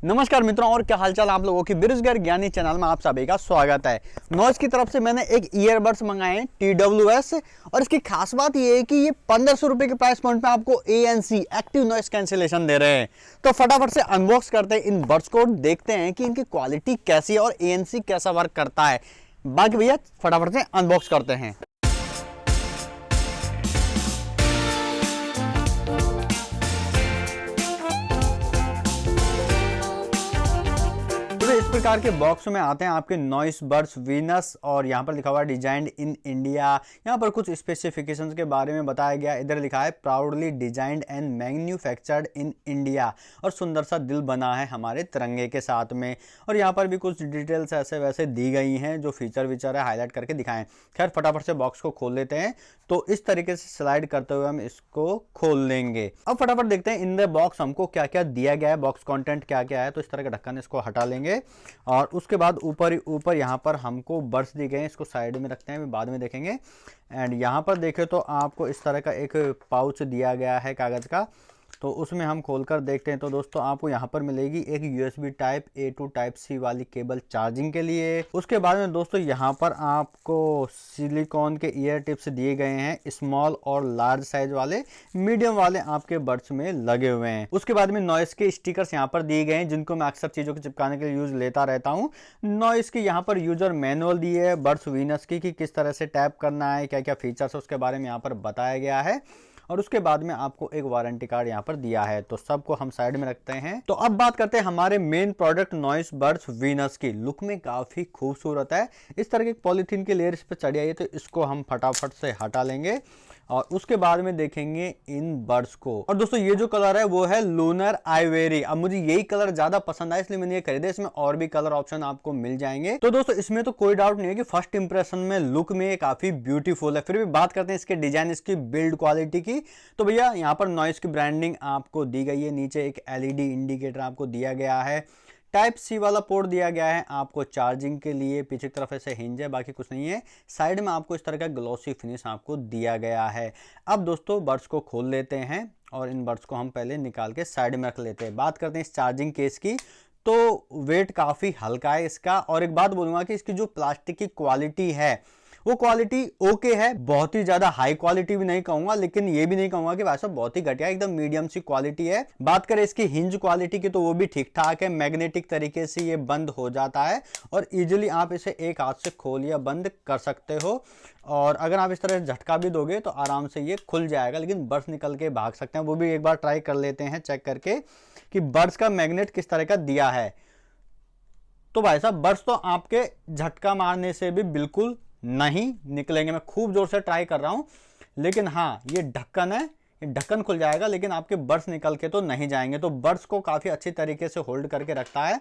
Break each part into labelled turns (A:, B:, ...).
A: नमस्कार मित्रों, और क्या हालचाल आप लोगों की। बेरोजगार ज्ञानी चैनल में आप सभी का स्वागत है। नॉइस की तरफ से मैंने एक ईयरबड्स मंगाए हैं TWS, और इसकी खास बात ये है कि ये 1500 रुपए के प्राइस पॉइंट पे आपको ANC एक्टिव नॉइस कैंसिलेशन दे रहे हैं। तो फटाफट से अनबॉक्स करते हैं इन बड्स को, देखते हैं कि इनकी क्वालिटी कैसी है और ANC कैसा वर्क करता है। बाकी भैया फटाफट से अनबॉक्स करते हैं। इस प्रकार के बॉक्स में आते हैं आपके नॉइस बड्स वीनस, और यहाँ पर लिखा हुआ है डिजाइंड इन इंडिया। यहाँ पर कुछ स्पेसिफिकेशंस के बारे में बताया गया। इधर लिखा है proudly designed and manufactured in India, और सुंदर सा दिल बना है हमारे तिरंगे के साथ में। और यहाँ पर भी कुछ डिटेल्स ऐसे वैसे दी गई हैं जो फीचर विचर है हाईलाइट करके दिखाएं। खैर फटाफट से बॉक्स को खोल लेते हैं। तो इस तरीके से स्लाइड करते हुए हम इसको खोल लेंगे। अब फटाफट देखते हैं इन द बॉक्स हमको क्या क्या दिया गया है, बॉक्स कंटेंट क्या क्या है। तो इस तरह का ढक्कन इसको हटा लेंगे, और उसके बाद ऊपर यहाँ पर हमको बर्ड्स दिए गए हैं। इसको साइड में रखते हैं, बाद में देखेंगे। एंड यहाँ पर देखें तो आपको इस तरह का एक पाउच दिया गया है कागज़ का, तो उसमें हम खोलकर देखते हैं। तो दोस्तों आपको यहाँ पर मिलेगी एक USB type A to type C वाली केबल चार्जिंग के लिए। उसके बाद में दोस्तों यहाँ पर आपको सिलिकॉन के ईयर टिप्स दिए गए हैं, स्मॉल और लार्ज साइज वाले, मीडियम वाले आपके बड्स में लगे हुए हैं। उसके बाद में नॉइस के स्टिकर्स यहाँ पर दिए गए हैं, जिनको मैं अक्सर चीज़ों को चिपकाने के लिए यूज लेता रहता हूँ। नॉइस की यहाँ पर यूजर मैनुअल दिए है बड्स वीनस की, कि किस तरह से टैप करना है, क्या क्या फीचर्स है उसके बारे में यहाँ पर बताया गया है। और उसके बाद में आपको एक वारंटी कार्ड यहाँ पर दिया है। तो सबको हम साइड में रखते हैं। तो अब बात करते हैं हमारे main product noise buds Venus की। लुक में काफी खूबसूरत है। इस तरह के पॉलीथीन की लेयर इस पर चढ़ी आई है, तो इसको हम फटाफट से हटा लेंगे और उसके बाद में देखेंगे इन बर्ड्स को। और दोस्तों ये जो कलर है वो है लूनर आइवेरी। अब मुझे यही कलर ज्यादा पसंद आया, इसलिए मैंने ये खरीदा। इसमें और भी कलर ऑप्शन आपको मिल जाएंगे। तो दोस्तों इसमें तो कोई डाउट नहीं है कि फर्स्ट इंप्रेशन में लुक में काफी ब्यूटीफुल है। फिर भी बात करते हैं इसके डिजाइन, इसकी बिल्ड क्वालिटी की। तो भैया यहाँ पर नॉइस की ब्रांडिंग आपको दी गई है। नीचे एक LED इंडिकेटर आपको दिया गया है। टाइप C वाला पोर्ट दिया गया है आपको चार्जिंग के लिए। पीछे की तरफ ऐसे हिंज है, बाकी कुछ नहीं है। साइड में आपको इस तरह का ग्लॉसी फिनिश आपको दिया गया है। अब दोस्तों बड्स को खोल लेते हैं, और इन बड्स को हम पहले निकाल के साइड में रख लेते हैं। बात करते हैं इस चार्जिंग केस की। तो वेट काफ़ी हल्का है इसका। और एक बात बोलूँगा कि इसकी जो प्लास्टिक की क्वालिटी है वो क्वालिटी ओके है। बहुत ही ज्यादा हाई क्वालिटी भी नहीं कहूंगा, लेकिन ये भी नहीं कहूंगा कि भाई साहब बहुत ही घटिया, एकदम मीडियम सी क्वालिटी है। बात करें इसकी हिंज क्वालिटी की, तो वो भी ठीक ठाक है। मैग्नेटिक तरीके से ये बंद हो जाता है, और इजीली आप इसे एक हाथ से खोल या बंद कर सकते हो। और अगर आप इस तरह झटका भी दोगे तो आराम से ये खुल जाएगा, लेकिन बर्ड्स निकल के भाग सकते हैं। वो भी एक बार ट्राई कर लेते हैं चेक करके कि बर्ड्स का मैग्नेट किस तरह का दिया है। तो भाई साहब बर्ड्स तो आपके झटका मारने से भी बिल्कुल नहीं निकलेंगे। मैं खूब जोर से ट्राई कर रहा हूं, लेकिन हाँ ये ढक्कन है, ये ढक्कन खुल जाएगा, लेकिन आपके बर्ड्स निकल के तो नहीं जाएंगे। तो बर्ड्स को काफी अच्छी तरीके से होल्ड करके रखता है।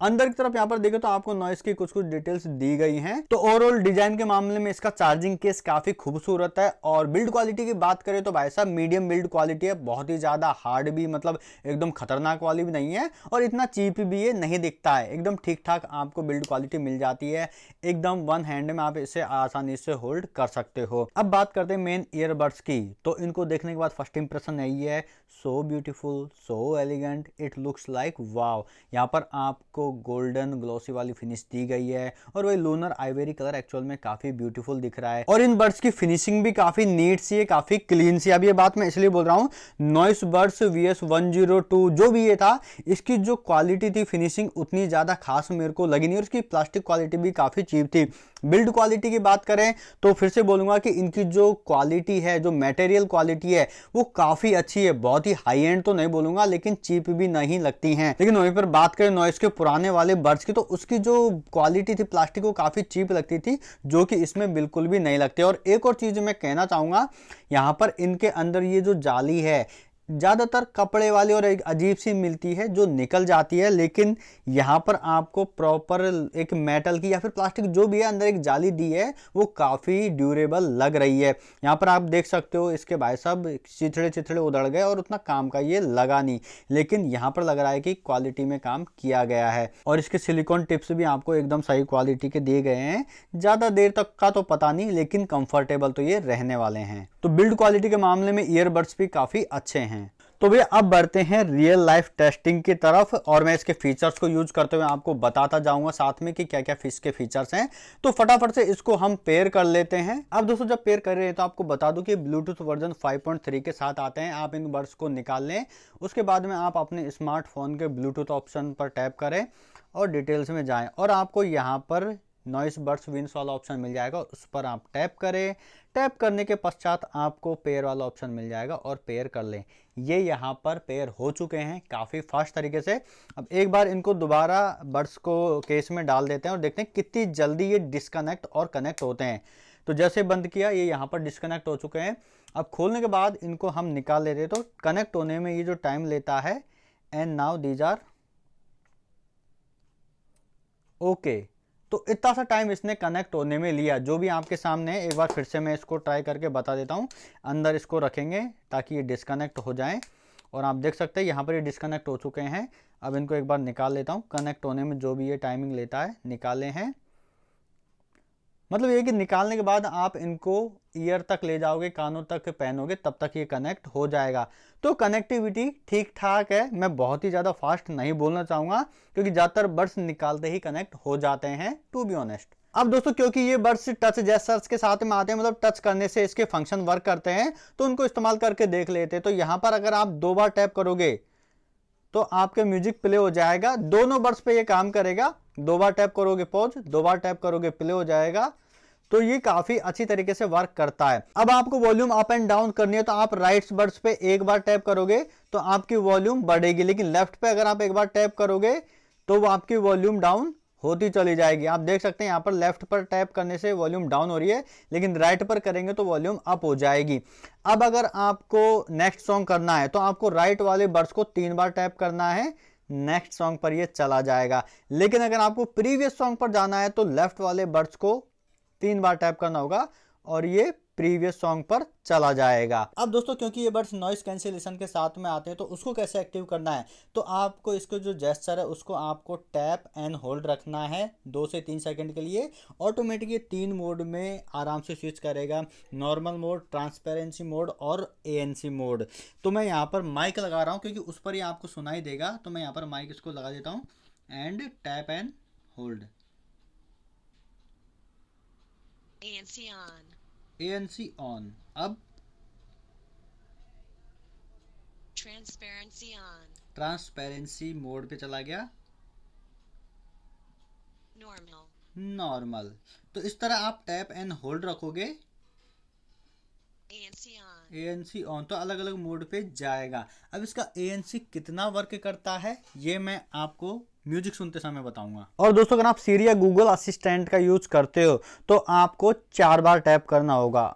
A: अंदर की तरफ यहाँ पर देखें तो आपको नॉइस की कुछ कुछ डिटेल्स दी गई हैं। तो ओवरऑल डिजाइन के मामले में इसका चार्जिंग केस काफी खूबसूरत है। और बिल्ड क्वालिटी की बात करें तो भाई साहब मीडियम बिल्ड क्वालिटी है। बहुत ही ज्यादा हार्ड भी, मतलब एकदम खतरनाक वाली भी नहीं है, और इतना चीप भी ये नहीं दिखता है। एकदम ठीक ठाक आपको बिल्ड क्वालिटी मिल जाती है। एकदम वन हैंड में आप इसे आसानी से होल्ड कर सकते हो। अब बात करते हैं मेन ईयरबड्स की। तो इनको देखने के बाद फर्स्ट इंप्रेशन यही है, so beautiful, so elegant, it looks like wow. यहाँ पर आपको गोल्डन ग्लॉसी वाली फिनिश दी गई है, और वही लूनर आइवेरी कलर एक्चुअल में काफी ब्यूटीफुल दिख रहा है। और इन बर्ड्स की फिनिशिंग भी काफी नीट सी है, काफी क्लीन सी। अब ये बात मैं इसलिए बोल रहा हूँ, नॉइस बर्ड्स VS102 जो भी ये था, इसकी जो क्वालिटी थी, फिनिशिंग उतनी ज्यादा खास मेरे को लगी नहीं, और इसकी प्लास्टिक क्वालिटी भी काफी चीप थी। बिल्ड क्वालिटी की बात करें तो फिर से बोलूंगा कि इनकी जो क्वालिटी है, जो मटेरियल क्वालिटी है, वो काफी अच्छी है। बहुत ही हाई एंड तो नहीं बोलूंगा, लेकिन चीप भी नहीं लगती हैं। लेकिन वहीं पर बात करें नॉइस के पुराने वाले बर्ड्स की, तो उसकी जो क्वालिटी थी प्लास्टिक, वो काफी चीप लगती थी, जो कि इसमें बिल्कुल भी नहीं लगती। और एक और चीज मैं कहना चाहूंगा, यहाँ पर इनके अंदर ये जो जाली है ज़्यादातर कपड़े वाली और एक अजीब सी मिलती है जो निकल जाती है, लेकिन यहाँ पर आपको प्रॉपर एक मेटल की या फिर प्लास्टिक जो भी है अंदर एक जाली दी है, वो काफ़ी ड्यूरेबल लग रही है। यहाँ पर आप देख सकते हो इसके भाई साहब चिथड़े चिथड़े उधड़ गए और उतना काम का ये लगा नहीं, लेकिन यहाँ पर लग रहा है कि क्वालिटी में काम किया गया है। और इसके सिलिकॉन टिप्स भी आपको एकदम सही क्वालिटी के दिए गए हैं। ज़्यादा देर तक का तो पता नहीं, लेकिन कंफर्टेबल तो ये रहने वाले हैं। तो बिल्ड क्वालिटी के मामले में ईयरबड्स भी काफ़ी अच्छे हैं। तो भैया अब बढ़ते हैं रियल लाइफ टेस्टिंग की तरफ और मैं इसके फीचर्स को यूज करते हुए आपको बताता जाऊंगा साथ में कि क्या क्या इसके फीचर्स हैं। तो फटाफट से इसको हम पेयर कर लेते हैं। अब दोस्तों जब पेयर कर रहे हैं तो आपको बता दूं कि ब्लूटूथ वर्जन 5.3 के साथ आते हैं। आप इन बड्स को निकाल लें, उसके बाद में आप अपने स्मार्टफोन के ब्लूटूथ ऑप्शन पर टैप करें और डिटेल्स में जाएं और आपको यहाँ पर नॉइस बड्स विंस वाला ऑप्शन मिल जाएगा, उस पर आप टैप करें। टैप करने के पश्चात आपको पेयर वाला ऑप्शन मिल जाएगा और पेयर कर लें। ये यहाँ पर पेयर हो चुके हैं काफ़ी फास्ट तरीके से। अब एक बार इनको दोबारा बड्स को केस में डाल देते हैं और देखते हैं कितनी जल्दी ये डिस्कनेक्ट और कनेक्ट होते हैं। तो जैसे बंद किया ये यहाँ पर डिस्कनेक्ट हो चुके हैं। अब खोलने के बाद इनको हम निकाल लेते हैं तो कनेक्ट होने में ये जो टाइम लेता है, and now these are okay. तो इतना सा टाइम इसने कनेक्ट होने में लिया, जो भी आपके सामने है। एक बार फिर से मैं इसको ट्राई करके बता देता हूँ। अंदर इसको रखेंगे ताकि ये डिस्कनेक्ट हो जाए और आप देख सकते हैं यहाँ पर ये डिस्कनेक्ट हो चुके हैं। अब इनको एक बार निकाल लेता हूँ। कनेक्ट होने में जो भी ये टाइमिंग लेता है निकाले हैं। मतलब ये कि निकालने के बाद आप इनको ईयर तक ले जाओगे, कानों तक पहनोगे, तब तक ये कनेक्ट हो जाएगा। तो कनेक्टिविटी ठीक ठाक है। मैं बहुत ही ज़्यादा फास्ट नहीं बोलना चाहूँगा क्योंकि ज़्यादातर बड्स निकालते ही कनेक्ट हो जाते हैं, टू बी ऑनेस्ट। अब दोस्तों क्योंकि ये बड्स टच जेस्चर्स के साथ में आते हैं, मतलब टच करने से इसके फंक्शन वर्क करते हैं, तो उनको इस्तेमाल करके देख लेते हैं। तो यहाँ पर अगर आप 2 बार टैप करोगे तो आपके म्यूजिक प्ले हो जाएगा। दोनों बड्स पे ये काम करेगा। 2 बार टैप करोगे पॉज, 2 बार टैप करोगे प्ले हो जाएगा। तो ये काफी अच्छी तरीके से वर्क करता है। अब आपको वॉल्यूम अप एंड डाउन करनी है तो आप राइट बड्स पे एक बार टैप करोगे तो आपकी वॉल्यूम बढ़ेगी, लेकिन लेफ्ट पे अगर आप एक बार टैप करोगे तो वो आपकी वॉल्यूम डाउन होती चली जाएगी। आप देख सकते हैं यहाँ पर लेफ्ट पर टैप करने से वॉल्यूम डाउन हो रही है, लेकिन राइट पर करेंगे तो वॉल्यूम अप हो जाएगी। अब अगर आपको नेक्स्ट सॉन्ग करना है तो आपको राइट वाले बड्स को 3 बार टैप करना है, नेक्स्ट सॉन्ग पर ये चला जाएगा। लेकिन अगर आपको प्रीवियस सॉन्ग पर जाना है तो लेफ्ट वाले बड्स को 3 बार टैप करना होगा और ये प्रीवियस सॉन्ग पर चला जाएगा। अब दोस्तों क्योंकि ये बड्स नॉइस कैंसिलेशन के साथ में आते हैं तो उसको कैसे एक्टिव करना है, तो आपको इसको जो जेस्चर है उसको आपको टैप एंड होल्ड रखना है 2 से 3 सेकंड के लिए। ऑटोमेटिक ये 3 मोड में आराम से स्विच करेगा, नॉर्मल मोड, ट्रांसपेरेंसी मोड और ANC मोड। तो मैं यहाँ पर माइक लगा रहा हूँ क्योंकि उस पर ही आपको सुनाई देगा। तो मैं यहाँ पर माइक इसको लगा देता हूँ and tap and hold.
B: ANC on.
A: ANC on. अब
B: Transparency on.
A: ट्रांसपेरेंसी मोड पे चला गया,
B: Normal.
A: नॉर्मल। तो इस तरह आप टैप एंड होल्ड रखोगे,
B: ANC on.
A: ANC ऑन, तो अलग अलग मोड पे जाएगा। अब इसका ANC कितना वर्क करता है ये मैं आपको म्यूजिक सुनते समय बताऊंगा। और दोस्तों अगर आप सिरी या गूगल असिस्टेंट का यूज करते हो तो आपको 4 बार टैप करना होगा।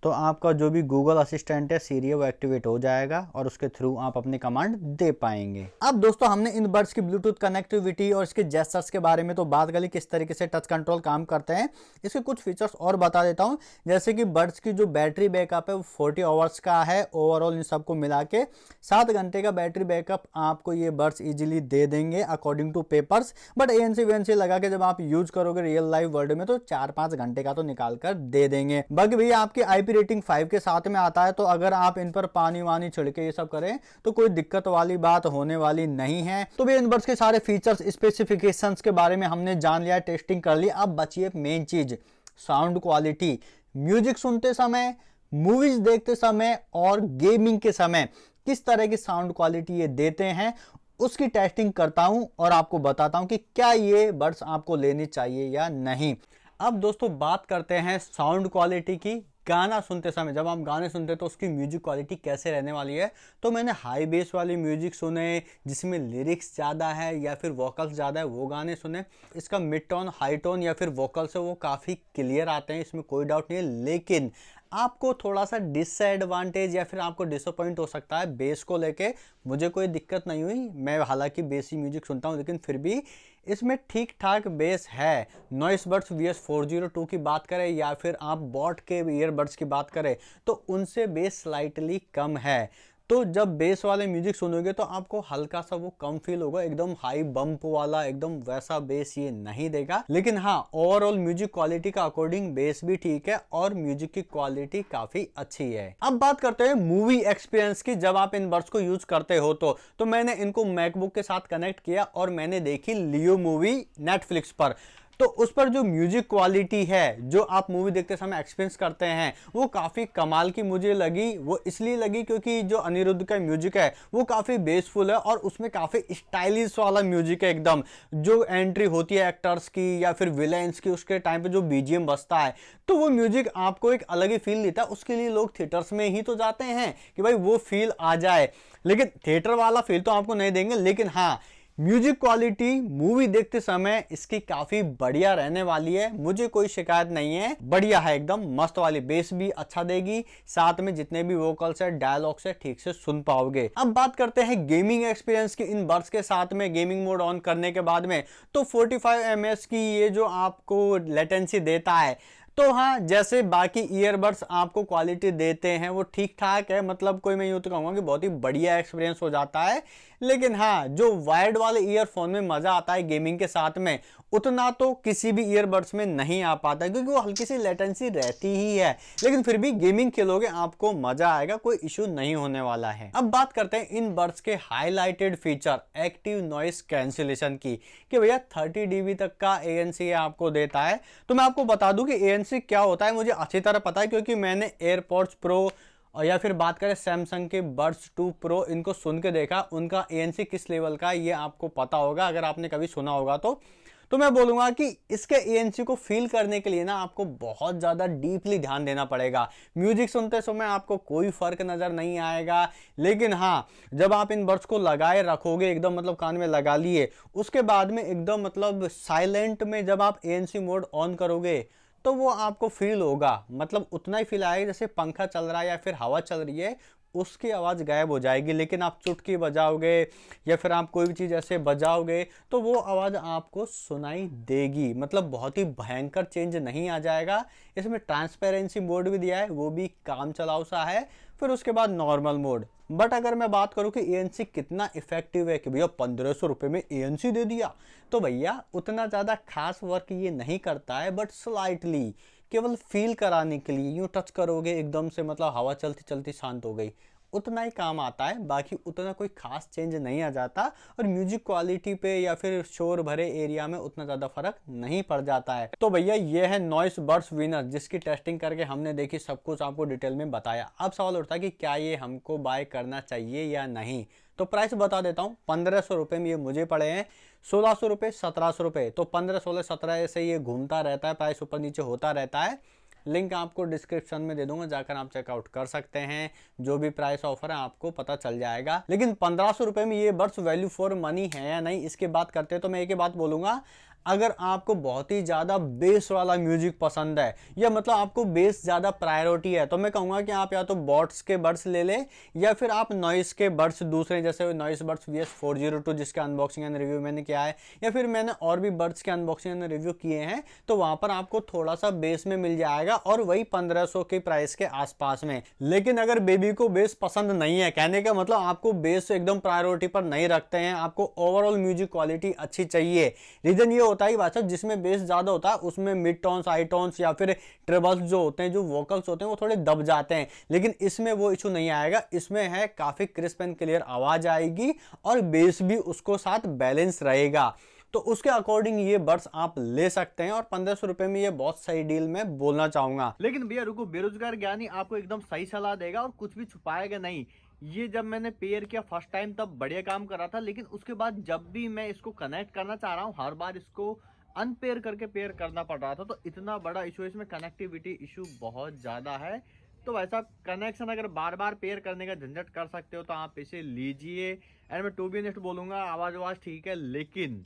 A: तो आपका जो भी गूगल असिस्टेंट है सिरी वो एक्टिवेट हो जाएगा और उसके थ्रू आप अपनी कमांड दे पाएंगे। अब दोस्तों हमने इन बड्स की ब्लूटूथ कनेक्टिविटी और इसके जेस्चर्स के बारे में तो बात करी, किस तरीके से टच कंट्रोल काम करते हैं। इसके कुछ फीचर्स और बता देता हूं, जैसे कि बड्स की जो बैटरी बैकअप है वो 40 आवर्स का है ओवरऑल। इन सबको मिला के 7 घंटे का बैटरी बैकअप आपको ये बड्स इजीली दे देंगे according two papers. But ANC वेएनसी लगा के जब आप यूज करोगे रियल लाइफ वर्ल्ड में तो 4-5 घंटे का तो निकाल कर दे देंगे। बाकी भैया आपकी IP रेटिंग 5 के साथ में आता है, तो अगर आप इन पर पानी वानी छिड़के ये सब करें तो कोई दिक्कत वाली बात होने वाली नहीं है। तो भी इन बड्स के सारे फीचर्स स्पेसिफिकेशंस के बारे में हमने जान लिया, टेस्टिंग कर लिया। अब बची है मेन चीज, साउंड क्वालिटी। म्यूजिक सुनते समय, मूवीज देखते समय और गेमिंग के समय किस तरह की साउंड क्वालिटी ये देते हैं उसकी टेस्टिंग करता हूं और आपको बताता हूं कि क्या ये बड्स आपको लेनी चाहिए या नहीं। अब दोस्तों बात करते हैं साउंड क्वालिटी की। गाना सुनते समय, जब आप गाने सुनते हैं तो उसकी म्यूजिक क्वालिटी कैसे रहने वाली है। तो मैंने हाई बेस वाली म्यूजिक सुने जिसमें लिरिक्स ज़्यादा है या फिर वोकल्स ज़्यादा है वो गाने सुने। इसका मिड टोन, हाई टोन या फिर वोकल्स है वो काफ़ी क्लियर आते हैं, इसमें कोई डाउट नहीं है। लेकिन आपको थोड़ा सा डिसएडवांटेज या फिर आपको डिसअपॉइंट हो सकता है बेस को लेके। मुझे कोई दिक्कत नहीं हुई, मैं हालांकि बेसी म्यूजिक सुनता हूं, लेकिन फिर भी इसमें ठीक ठाक बेस है। नॉइस बड्स VS402 की बात करें या फिर आप बॉट के ईयरबड्स की बात करें तो उनसे बेस स्लाइटली कम है। तो जब बेस वाले म्यूजिक सुनोगे तो आपको हल्का सा वो कम फील होगा, एकदम हाई बम्प वाला एकदम वैसा बेस ये नहीं देगा। लेकिन हाँ, ओवरऑल म्यूजिक क्वालिटी का अकॉर्डिंग बेस भी ठीक है और म्यूजिक की क्वालिटी काफी अच्छी है। अब बात करते हैं मूवी एक्सपीरियंस की। जब आप इन बड्स को यूज करते हो तो मैंने इनको मैकबुक के साथ कनेक्ट किया और मैंने देखी लियो मूवी नेटफ्लिक्स पर। तो उस पर जो म्यूजिक क्वालिटी है, जो आप मूवी देखते समय एक्सपीरियंस करते हैं, वो काफ़ी कमाल की मुझे लगी। वो इसलिए लगी क्योंकि जो अनिरुद्ध का म्यूजिक है वो काफ़ी बेसफुल है और उसमें काफ़ी स्टाइलिश वाला म्यूजिक है एकदम। जो एंट्री होती है एक्टर्स की या फिर विलेंस की, उसके टाइम पे जो बीजीएम बजता है तो वो म्यूजिक आपको एक अलग ही फील देता है। उसके लिए लोग थिएटर्स में ही तो जाते हैं कि भाई वो फील आ जाए, लेकिन थिएटर वाला फील तो आपको नहीं देंगे। लेकिन हाँ, म्यूजिक क्वालिटी मूवी देखते समय इसकी काफी बढ़िया रहने वाली है, मुझे कोई शिकायत नहीं है, बढ़िया है एकदम मस्त वाली। बेस भी अच्छा देगी, साथ में जितने भी वोकल्स है डायलॉग्स है ठीक से सुन पाओगे। अब बात करते हैं गेमिंग एक्सपीरियंस की। इन बड्स के साथ में गेमिंग मोड ऑन करने के बाद में तो 45 ms की ये जो आपको लेटेंसी देता है, तो हाँ, जैसे बाकी ईयरबड्स आपको क्वालिटी देते हैं वो ठीक ठाक है, मतलब कोई मैं यूँ तो कहूँगा कि बहुत ही बढ़िया एक्सपीरियंस हो जाता है। लेकिन हाँ, जो वायर्ड वाले ईयरफोन में मज़ा आता है गेमिंग के साथ में, उतना तो किसी भी ईयरबड्स में नहीं आ पाता क्योंकि वो हल्की सी लेटेंसी रहती ही है। लेकिन फिर भी गेमिंग खेलोगे आपको मज़ा आएगा, कोई इशू नहीं होने वाला है। अब बात करते हैं इन बड्स के highlighted feature active noise cancellation की, कि भैया 30 dB तक का ANC आपको देता है। तो मैं आपको बता दूं कि ANC क्या होता है मुझे अच्छी तरह पता है, क्योंकि मैंने एयरपॉड्स प्रो और या फिर बात करें सैमसंग के बड्स 2 प्रो, इनको सुन के देखा, उनका ANC किस लेवल का ये आपको पता होगा अगर आपने कभी सुना होगा तो मैं बोलूँगा कि इसके ANC को फील करने के लिए ना आपको बहुत ज़्यादा डीपली ध्यान देना पड़ेगा। म्यूजिक सुनते समय आपको कोई फ़र्क नज़र नहीं आएगा, लेकिन हाँ, जब आप इन बड्स को लगाए रखोगे एकदम, मतलब कान में लगा लिए, उसके बाद में एकदम मतलब साइलेंट में जब आप ANC मोड ऑन करोगे तो वो आपको फील होगा, मतलब उतना ही फील आएगा जैसे पंखा चल रहा है या फिर हवा चल रही है, उसकी आवाज़ गायब हो जाएगी। लेकिन आप चुटकी बजाओगे या फिर आप कोई भी चीज़ ऐसे बजाओगे तो वो आवाज़ आपको सुनाई देगी, मतलब बहुत ही भयंकर चेंज नहीं आ जाएगा। इसमें ट्रांसपेरेंसी मोड भी दिया है, वो भी काम चलाऊ सा है। फिर उसके बाद नॉर्मल मोड। बट अगर मैं बात करूं कि ANC कितना इफेक्टिव है, कि भैया 1500 रुपये में ANC दे दिया, तो भैया उतना ज़्यादा खास वर्क ये नहीं करता है, बट स्लाइटली केवल फील कराने के लिए यूँ टच करोगे एकदम से, मतलब हवा चलती चलती शांत हो गई, उतना ही काम आता है। बाकी उतना कोई खास चेंज नहीं आ जाता और म्यूजिक क्वालिटी पे या फिर शोर भरे एरिया में उतना ज़्यादा फर्क नहीं पड़ जाता है। तो भैया ये है नॉइस बड्स वीनस, जिसकी टेस्टिंग करके हमने देखी, सब कुछ आपको डिटेल में बताया। अब सवाल उठता है कि क्या ये हमको बाय करना चाहिए या नहीं। तो प्राइस बता देता हूँ, 1500 रुपये में ये मुझे पड़े हैं, 1600 रुपये, 1700 रुपये, तो 15, 16, 17 से ये घूमता रहता है, प्राइस ऊपर नीचे होता रहता है। लिंक आपको डिस्क्रिप्शन में दे दूंगा, जाकर आप चेकआउट कर सकते हैं। जो भी प्राइस ऑफर है आपको पता चल जाएगा। लेकिन 1500 रुपये में ये बड्स वैल्यू फॉर मनी है या नहीं, इसकी बात करते हैं तो मैं एक ही बात बोलूँगा, अगर आपको बहुत ही ज़्यादा बेस वाला म्यूजिक पसंद है या मतलब आपको बेस ज़्यादा प्रायोरिटी है, तो मैं कहूँगा कि आप या तो बॉट्स के बड्स ले लें या फिर आप नॉइस के बड्स दूसरे, जैसे नॉइस बड्स VS402 जिसका अनबॉक्सिंग एंड रिव्यू मैंने किया है, या फिर मैंने और भी बड्स के अनबॉक्सिंग एंड रिव्यू किए हैं, तो वहाँ पर आपको थोड़ा सा बेस में मिल जाएगा और वही 1500 के प्राइस के आसपास में। लेकिन अगर बेबी को बेस पसंद नहीं है, कहने का मतलब आपको बेस एकदम प्रायोरिटी पर नहीं रखते हैं, आपको ओवरऑल म्यूजिक क्वालिटी अच्छी चाहिए, रीजन ये होता है भाषा जिसमें बेस ज्यादा होता है उसमें मिड टोन्स, हाई टोन्स या फिर ट्रेबल्स जो होते हैं, जो वोकल्स होते हैं, वो थोड़े दब जाते हैं। लेकिन इसमें वो इशू नहीं आएगा, इसमें है काफी क्रिस्प एंड क्लियर आवाज आएगी और बेस भी उसको साथ बैलेंस रहेगा। तो उसके अकॉर्डिंग ये बड्स आप ले सकते हैं और 1500 रुपए में ये बहुत सही डील मैं बोलना चाहूंगा।
C: लेकिन भैया रुको, बेरोजगार ज्ञानी आपको एकदम सही सलाह देगा और कुछ भी छुपाएगा नहीं। ये जब मैंने पेयर किया फर्स्ट टाइम तब बढ़िया काम कर रहा था, लेकिन उसके बाद जब भी मैं इसको कनेक्ट करना चाह रहा हूँ हर बार इसको अनपेयर करके पेयर करना पड़ रहा था। तो इतना बड़ा इशू, इसमें कनेक्टिविटी इशू बहुत ज़्यादा है। तो वैसा कनेक्शन अगर बार बार पेयर करने का झंझट कर सकते हो तो आप इसे लीजिए। एंड मैं टू बी ऑनेस्ट बोलूँगा, आवाज़ ठीक है लेकिन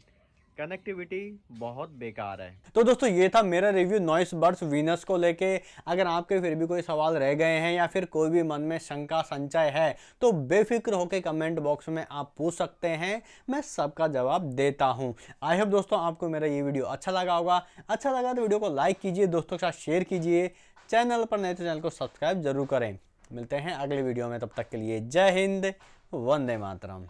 C: कनेक्टिविटी बहुत बेकार है।
A: तो दोस्तों ये था मेरा रिव्यू नॉइस बड्स वीनस को लेके। अगर आपके फिर भी कोई सवाल रह गए हैं या फिर कोई भी मन में शंका संचय है तो बेफिक्र होकर कमेंट बॉक्स में आप पूछ सकते हैं, मैं सबका जवाब देता हूं। आई होप दोस्तों आपको मेरा ये वीडियो अच्छा लगा होगा। अच्छा लगा तो वीडियो को लाइक कीजिए, दोस्तों के साथ शेयर कीजिए, चैनल पर नए तो चैनल को सब्सक्राइब जरूर करें। मिलते हैं अगले वीडियो में, तब तक के लिए जय हिंद, वंदे मातरम।